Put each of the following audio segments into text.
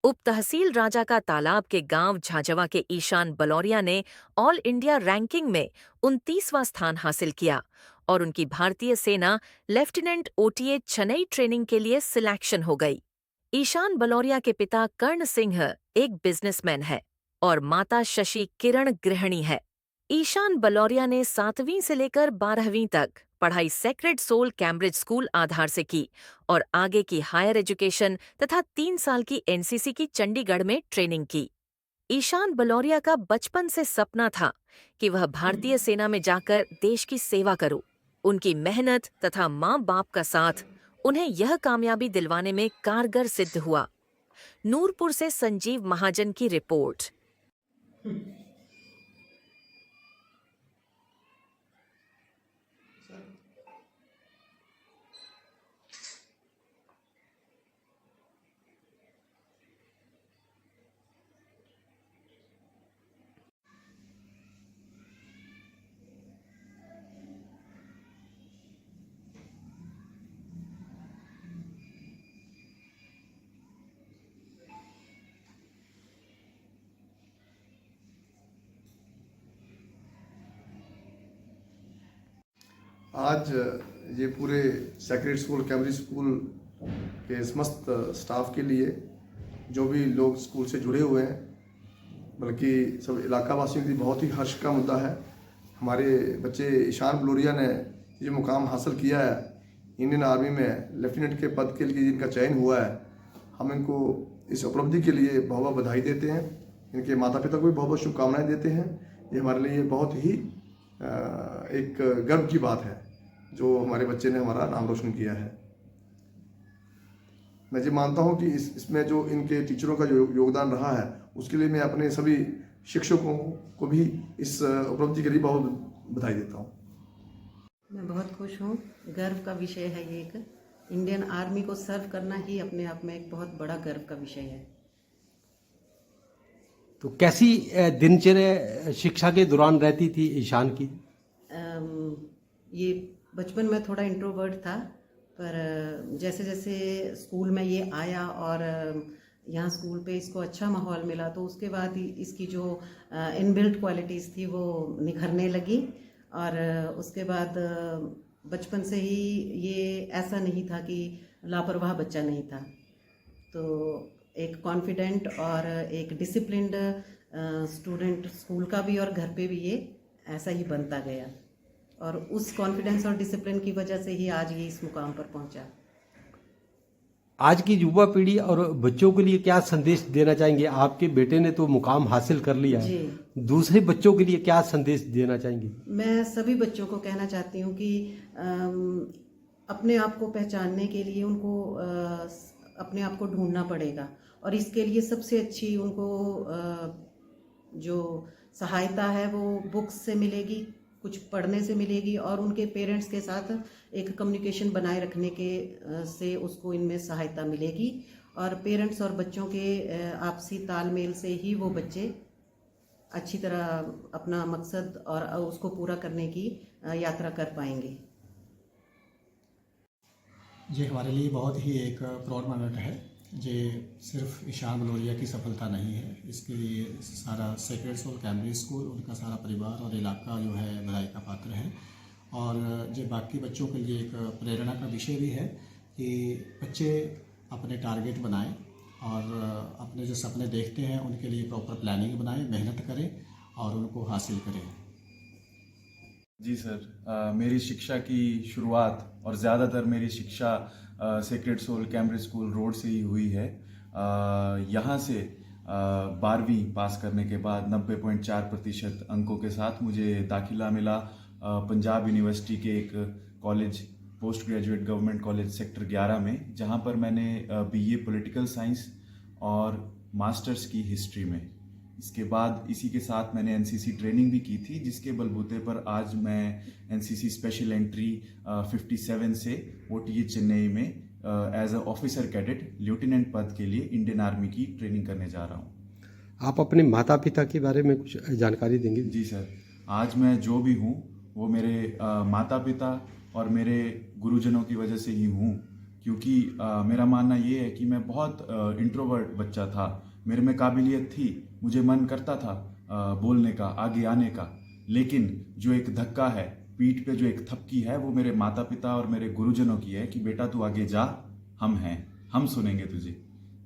उप तहसील राजा का तालाब के गांव झाझवा के ईशान बलौरिया ने ऑल इंडिया रैंकिंग में 29वां स्थान हासिल किया और उनकी भारतीय सेना लेफ्टिनेंट ओटीए चेन्नई ट्रेनिंग के लिए सिलेक्शन हो गई। ईशान बलौरिया के पिता कर्ण सिंह एक बिजनेसमैन है और माता शशि किरण गृहिणी है। ईशान बलौरिया ने 7वीं से लेकर 12वीं तक पढ़ाई सेक्रेड सोल कैम्ब्रिज स्कूल आधार से की और आगे की हायर एजुकेशन तथा 3 साल की एनसीसी की चंडीगढ़ में ट्रेनिंग की। ईशान बलौरिया का बचपन से सपना था कि वह भारतीय सेना में जाकर देश की सेवा करो। उनकी मेहनत तथा माँ बाप का साथ उन्हें यह कामयाबी दिलवाने में कारगर सिद्ध हुआ। नूरपुर से संजीव महाजन की रिपोर्ट। आज ये पूरे सेक्रेड स्कूल कैम्ब्रिज स्कूल के समस्त स्टाफ के लिए, जो भी लोग स्कूल से जुड़े हुए हैं, बल्कि सब इलाका वासियों के लिए बहुत ही हर्ष का मुद्दा है। हमारे बच्चे ईशान बलौरिया ने ये मुकाम हासिल किया है, इंडियन आर्मी में लेफ्टिनेंट के पद के लिए जिनका चयन हुआ है, हम इनको इस उपलब्धि के लिए बहुत बहुत बधाई देते हैं। इनके माता पिता को भी बहुत बहुत शुभकामनाएं देते हैं। ये हमारे लिए बहुत ही एक गर्व की बात है जो हमारे बच्चे ने हमारा नाम रोशन किया है। मैं ये मानता हूँ कि इसमें जो इनके टीचरों का जो योगदान रहा है, उसके लिए मैं अपने सभी शिक्षकों को भी इस उपलब्धि के लिए बहुत बधाई देता हूँ। मैं बहुत खुश हूँ। गर्व का विषय है ये। एक इंडियन आर्मी को सर्व करना ही अपने आप में एक बहुत बड़ा गर्व का विषय है। तो कैसी दिनचर्या शिक्षा के दौरान रहती थी ईशान की? ये बचपन में थोड़ा इंट्रोवर्ट था, पर जैसे जैसे स्कूल में ये आया और यहाँ स्कूल पे इसको अच्छा माहौल मिला, तो उसके बाद इसकी जो इनबिल्ट क्वालिटीज़ थी वो निखरने लगी। और उसके बाद बचपन से ही ये ऐसा नहीं था कि लापरवाह बच्चा नहीं था। तो एक कॉन्फिडेंट और एक डिसिप्लिन्ड स्टूडेंट स्कूल का भी और घर पे भी ये ऐसा ही बनता गया, और उस कॉन्फिडेंस और डिसिप्लिन की वजह से ही आज ये इस मुकाम पर पहुंचा। आज की युवा पीढ़ी और बच्चों के लिए क्या संदेश देना चाहेंगे? आपके बेटे ने तो मुकाम हासिल कर लिया है, दूसरे बच्चों के लिए क्या संदेश देना चाहेंगे? मैं सभी बच्चों को कहना चाहती हूँ कि अपने आप को पहचानने के लिए उनको अपने आप को ढूंढना पड़ेगा, और इसके लिए सबसे अच्छी उनको जो सहायता है वो बुक्स से मिलेगी, कुछ पढ़ने से मिलेगी, और उनके पेरेंट्स के साथ एक कम्युनिकेशन बनाए रखने के से उसको इनमें सहायता मिलेगी। और पेरेंट्स और बच्चों के आपसी तालमेल से ही वो बच्चे अच्छी तरह अपना मकसद और उसको पूरा करने की यात्रा कर पाएंगे। ये हमारे लिए बहुत ही एक प्राउड मोमेंट है। ये सिर्फ ईशान बलौरिया की सफलता नहीं है, इसके लिए सारा सेक्रेड सोल कैम्ब्रिज स्कूल, उनका सारा परिवार और इलाका जो है बधाई का पात्र है। और जो बाकी बच्चों के लिए एक प्रेरणा का विषय भी है कि बच्चे अपने टारगेट बनाएं और अपने जो सपने देखते हैं उनके लिए प्रॉपर प्लानिंग बनाएं, मेहनत करें और उनको हासिल करें। जी सर, मेरी शिक्षा की शुरुआत और ज़्यादातर मेरी शिक्षा Sacred Soul Cambridge school road से ही हुई है। यहाँ से 12वीं पास करने के बाद 90.4% अंकों के साथ मुझे दाखिला मिला पंजाब यूनिवर्सिटी के एक college, post graduate government college sector 11 में, जहाँ पर मैंने बीए पॉलिटिकल साइंस और मास्टर्स की हिस्ट्री में। इसके बाद इसी के साथ मैंने एनसीसी ट्रेनिंग भी की थी, जिसके बलबूते पर आज मैं एनसीसी स्पेशल एंट्री 57 से ओटीए चेन्नई में as a officer cadet lieutenant पद के लिए इंडियन आर्मी की ट्रेनिंग करने जा रहा हूँ। आप अपने माता पिता के बारे में कुछ जानकारी देंगे? जी सर, आज मैं जो भी हूँ वो मेरे माता पिता और मेरे गुरुजनों की वजह से ही हूँ। क्योंकि मेरा मानना ये है कि मैं बहुत इंट्रोवर्ट बच्चा था। मेरे में काबिलियत थी, मुझे मन करता था बोलने का, आगे आने का, लेकिन जो एक धक्का है, पीठ पे जो एक थपकी है, वो मेरे माता पिता और मेरे गुरुजनों की है कि बेटा तू आगे जा, हम हैं, हम सुनेंगे तुझे।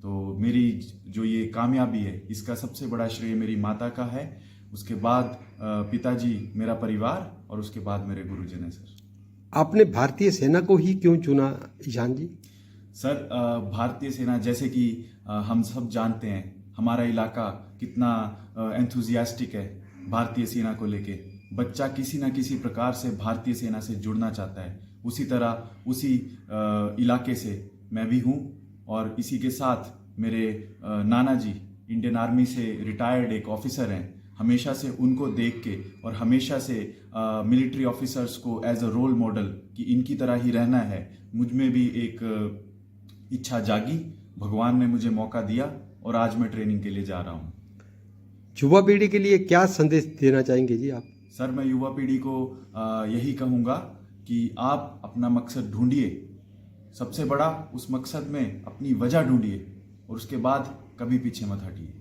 तो मेरी जो ये कामयाबी है, इसका सबसे बड़ा श्रेय मेरी माता का है, उसके बाद पिताजी, मेरा परिवार, और उसके बाद मेरे गुरुजन है सर। आपने भारतीय सेना को ही क्यों चुना ईशान जी? सर भारतीय सेना, जैसे कि हम सब जानते हैं, हमारा इलाका कितना एंथुजियास्टिक है भारतीय सेना को लेके। बच्चा किसी ना किसी प्रकार से भारतीय सेना से जुड़ना चाहता है। उसी तरह उसी इलाके से मैं भी हूँ, और इसी के साथ मेरे नाना जी इंडियन आर्मी से रिटायर्ड एक ऑफिसर हैं। हमेशा से उनको देख के और हमेशा से मिलिट्री ऑफिसर्स को एज अ रोल मॉडल कि इनकी तरह ही रहना है, मुझ में भी एक इच्छा जागी। भगवान ने मुझे मौका दिया और आज मैं ट्रेनिंग के लिए जा रहा हूँ। युवा पीढ़ी के लिए क्या संदेश देना चाहेंगे जी आप? सर मैं युवा पीढ़ी को यही कहूँगा कि आप अपना मकसद ढूंढिए, सबसे बड़ा उस मकसद में अपनी वजह ढूंढिए, और उसके बाद कभी पीछे मत हटिए।